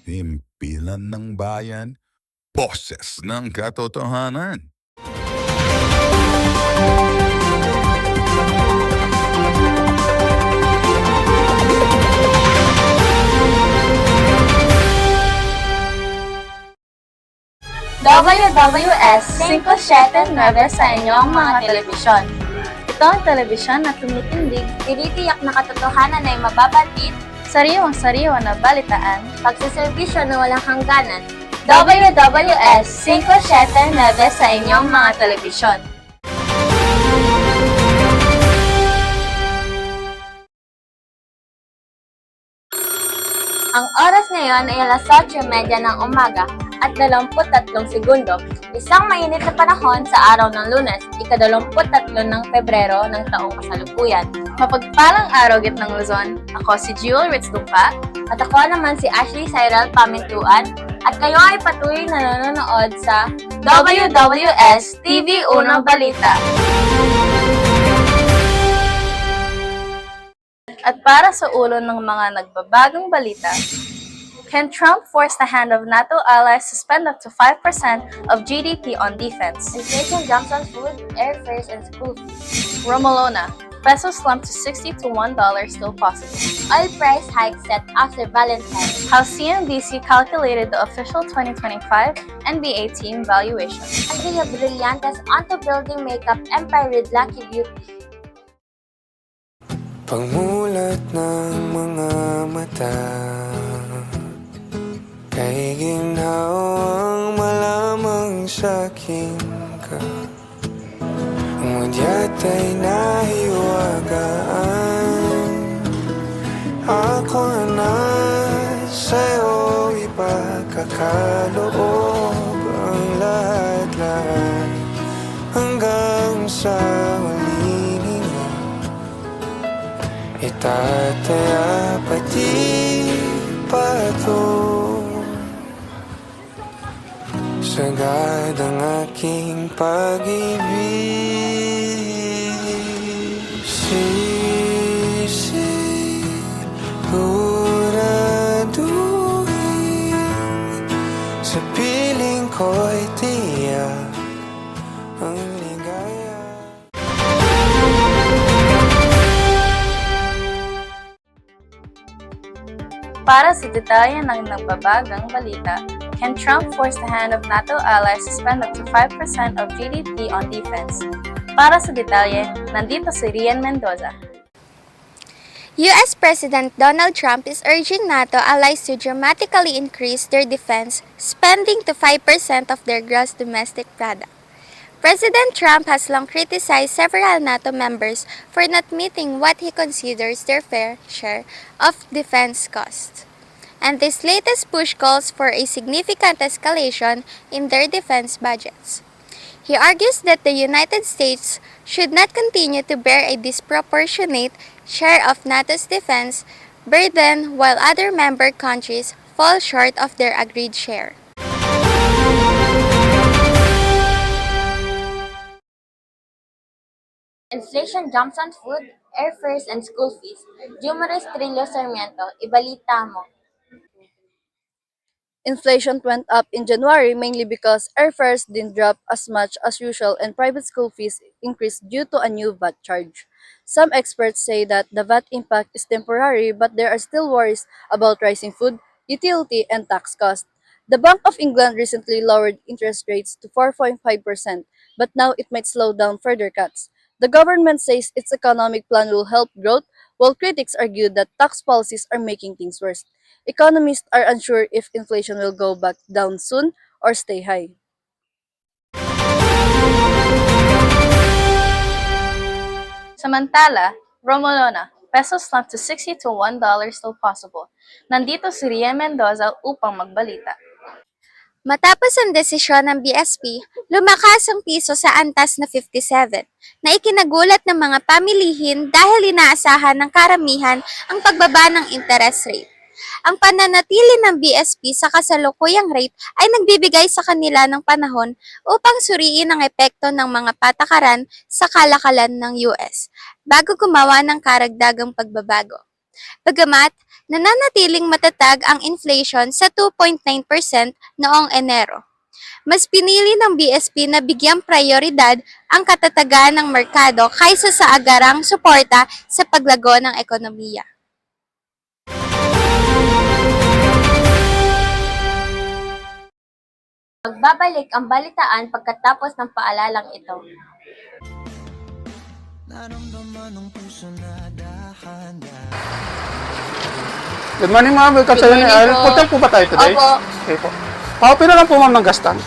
himpilan ng bayan, boses ng katotohanan. WWS 579 sa inyong mga telebisyon. Ito ang telebisyon na tumitindig, Tinitiyak na katotohanan ay mababatid, sariwang-sariwa na balitaan. pagsiservisyo na walang hangganan. WWS 579 sa inyong mga telebisyon. Ang oras ngayon ay alas 8:30 ng umaga at 23 segundo. Isang mainit na panahon sa araw ng Lunes, ika-23 ng Pebrero ng taong kasalukuyan. Mapagpalang araw gitnang Luzon. Ako si Jewel Ritz Dumpa. At ako naman si Ashley Cyril Pamintuan at kayo ay patuloy na nanonood sa WWS TV Unang Balita. At para sa ulo ng mga nagbabagang balita, can Trump force the hand of NATO allies to spend up to 5% of GDP on defense? Inflation jumps on food, airfares, and school fees. Romolona, peso slumped to $60 to $1 still possible. Oil price hike set after Valentine's. How CNBC calculated the official 2025 NBA team valuation. Andrea Brillantes onto building makeup empire with Lucky Beauty. Pagmulat ng mga mata, kay ginhawang malamang sa'kin ka. Ngunya't ay nahiwagaan, ako na sa'yo ipagkakaloob ang lahat-lahat hanggang sa huling hininga. Itataya pati pato, sagad ang aking pag-ibig. Sisiguraduhin sa piling ko'y tiyak ang ligaya. Para sa detalye ng nagbabagang balita, can Trump force the hand of NATO allies to spend up to 5% of GDP on defense? Para sa detalye, nandito si Rian Mendoza. U.S. President Donald Trump is urging NATO allies to dramatically increase their defense spending to 5% of their gross domestic product. President Trump has long criticized several NATO members for not meeting what he considers their fair share of defense costs. And this latest push calls for a significant escalation in their defense budgets. He argues that the United States should not continue to bear a disproportionate share of NATO's defense burden while other member countries fall short of their agreed share. Inflation jumps on food, airfares, and school fees. Jumaris Trillo Sarmiento, ibalita mo. Inflation went up in January mainly because airfares didn't drop as much as usual and private school fees increased due to a new VAT charge. Some experts say that the VAT impact is temporary, but there are still worries about rising food, utility, and tax costs. The Bank of England recently lowered interest rates to 4.5%, but now it might slow down further cuts. The government says its economic plan will help growth, while critics argue that tax policies are making things worse. Economists are unsure if inflation will go back down soon or stay high. Samantala, Romolona, peso slumped to $60 to $1 still possible. Nandito si Rian Mendoza upang magbalita. Matapos ang desisyon ng BSP, lumakas ang piso sa antas na 57, na ikinagulat ng mga pamilihin dahil inaasahan ng karamihan ang pagbaba ng interest rate. Ang pananatili ng BSP sa kasalukuyang rate ay nagbibigay sa kanila ng panahon upang suriin ang epekto ng mga patakaran sa kalakalan ng US bago gumawa ng karagdagang pagbabago. Bagamat nananatiling matatag ang inflation sa 2.9% noong Enero. Mas pinili ng BSP na bigyang prioridad ang katatagan ng merkado kaysa sa agarang suporta sa paglago ng ekonomiya. Magbabalik ang balitaan pagkatapos ng paalalang ito. Good morning, ma'am. Welcome sa Good morning Union. po. Hotel po ba tayo today? Opo. Okay po. Paupi na lang po, ma'am, ng gas tank.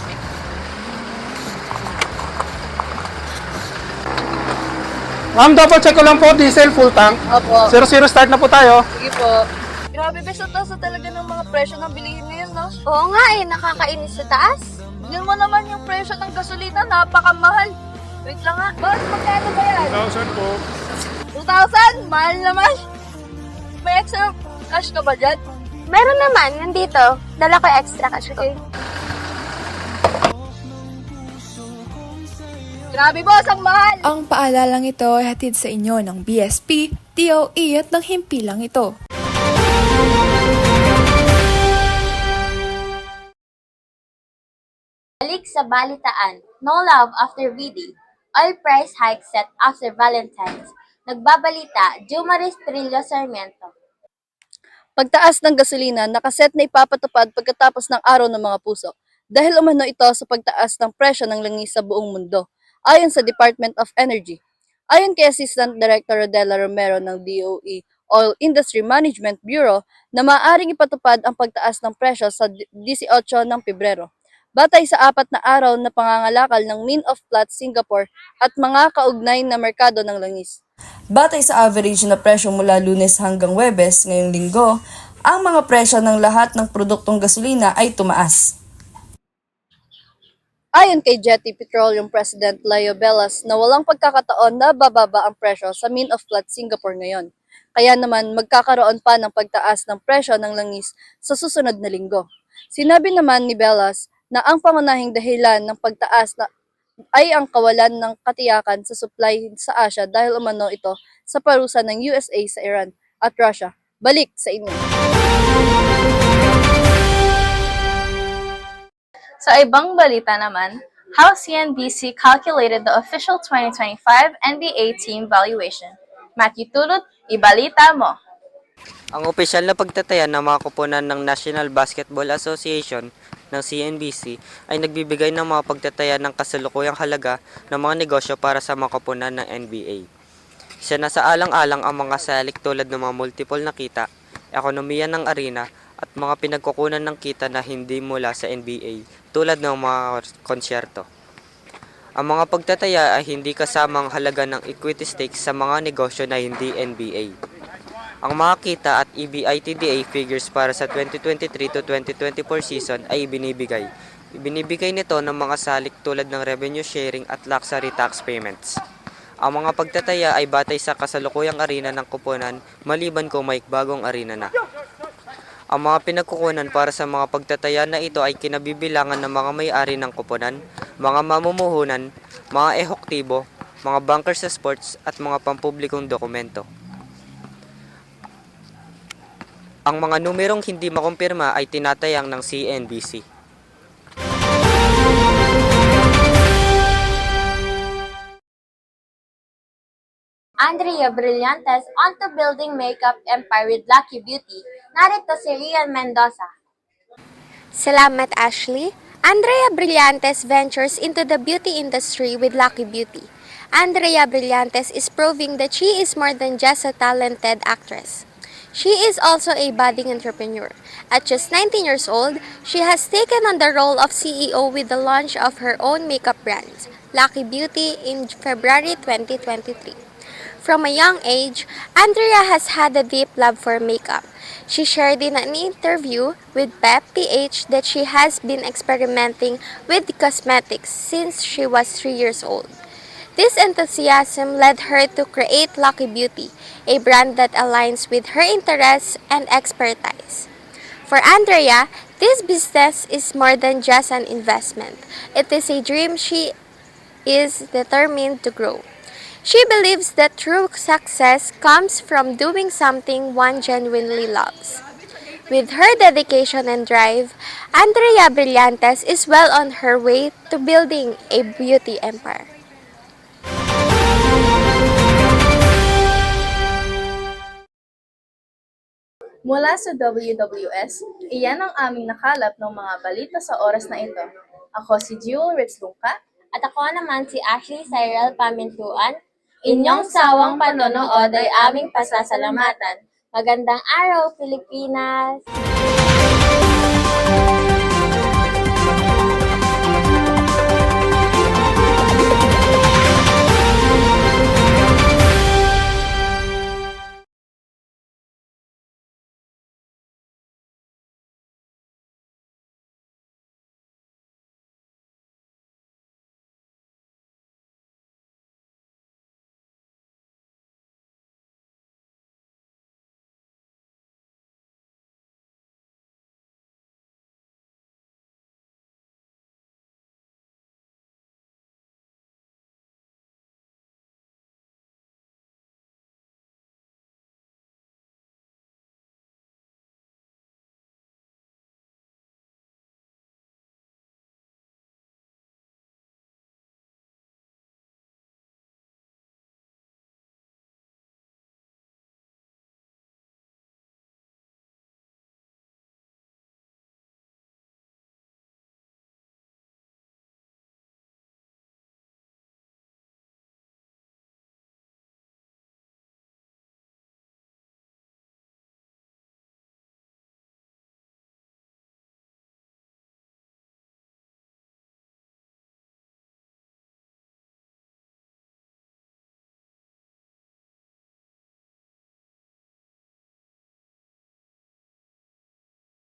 Ma'am, double check ko lang po. Diesel, full tank. Opo. 00 start na po tayo. Sige po. Grabe, beso taas na talaga ng mga presyo ng bilihin ngayon, no? Oo nga nakakainis sa taas. Tignan mo naman yung presyo ng gasolina, napakamahal. Wait lang nga. Boss, magkano ba yan? 1,000 po. 2,000? Mahal naman. May extra cash ka ba dyan? Meron naman, nandito. Dala ko extra cash. Okay. Grabe, boss, ang mahal. Ang paalalang ito ay hatid sa inyo ng BSP, DOE at ng himpilang ito. Balik sa balitaan, no love after VD, oil price hike set after Valentine's. Nagbabalita, Jumaris Trillo Sarmiento. Pagtaas ng gasolina, nakaset na ipapatupad pagkatapos ng araw ng mga puso. Dahil umano ito sa pagtaas ng presyo ng langis sa buong mundo, ayon sa Department of Energy. Ayon kay Assistant Director Rodela Romero ng DOE Oil Industry Management Bureau na maaaring ipatupad ang pagtaas ng presyo sa 18 ng Pebrero. Batay sa 4 na araw na pangangalakal ng Min of Platts Singapore at mga kaugnay na merkado ng langis. Batay sa average na presyo mula Lunes hanggang Huwebes ngayong linggo, ang mga presyo ng lahat ng produktong gasolina ay tumaas. Ayon kay Jetty Petroleum President Leo Velas na walang pagkakataon na bababa ang presyo sa Min of Platts Singapore ngayon. Kaya naman magkakaroon pa ng pagtaas ng presyo ng langis sa susunod na linggo. Sinabi naman ni Velas na ang pangunahing dahilan ng pagtaas ay ang kawalan ng katiyakan sa supply sa Asia dahil umano ito sa parusa ng USA sa Iran at Russia. Balik sa inyo. Sa ibang balita naman, how CNBC calculated the official 2025 NBA team valuation. Matthew Tulot, ibalita mo. Ang opisyal na pagtatayan ng mga koponan ng National Basketball Association ng CNBC ay nagbibigay ng mga pagtataya ng kasalukuyang halaga ng mga negosyo para sa mga koponan ng NBA. Isa na sa alang-alang ang mga salik tulad ng mga multiple na kita, ekonomiya ng arena at mga pinagkukunan ng kita na hindi mula sa NBA tulad ng mga konsyerto. Ang mga pagtataya ay hindi kasama ang halaga ng equity stakes sa mga negosyo na hindi NBA. Ang mga kita at EBITDA figures para sa 2023 to 2024 season ay ibinibigay. Ibinibigay nito ng mga salik tulad ng revenue sharing at luxury tax payments. Ang mga pagtataya ay batay sa kasalukuyang arena ng kuponan maliban kung may bagong arena na. Ang mga pinagkukunan para sa mga pagtataya na ito ay kinabibilangan ng mga may-ari ng kuponan, mga mamumuhunan, mga ehektibo, mga bankers sa sports at mga pampublikong dokumento. Ang mga numerong hindi makumpirma ay tinatayang ng CNBC. Andrea Brillantes onto building makeup empire with Lucky Beauty. Narito si Rian Mendoza. Salamat, Ashley. Andrea Brillantes ventures into the beauty industry with Lucky Beauty. Andrea Brillantes is proving that she is more than just a talented actress. She is also a budding entrepreneur. At just 19 years old, she has taken on the role of CEO with the launch of her own makeup brand, Lucky Beauty, in February 2023. From a young age, Andrea has had a deep love for makeup. She shared in an interview with Pep PH that she has been experimenting with cosmetics since she was 3 years old. This enthusiasm led her to create Lucky Beauty, a brand that aligns with her interests and expertise. For Andrea, this business is more than just an investment. It is a dream she is determined to grow. She believes that true success comes from doing something one genuinely loves. With her dedication and drive, Andrea Brillantes is well on her way to building a beauty empire. Mula sa WWS, iyan ang aming nakalap ng mga balita sa oras na ito. Ako si Jewel Ritzlungka. At ako naman si Ashley Cyril Pamintuan. Inyong sawang panonood ay aming pasasalamatan. Magandang araw, Pilipinas!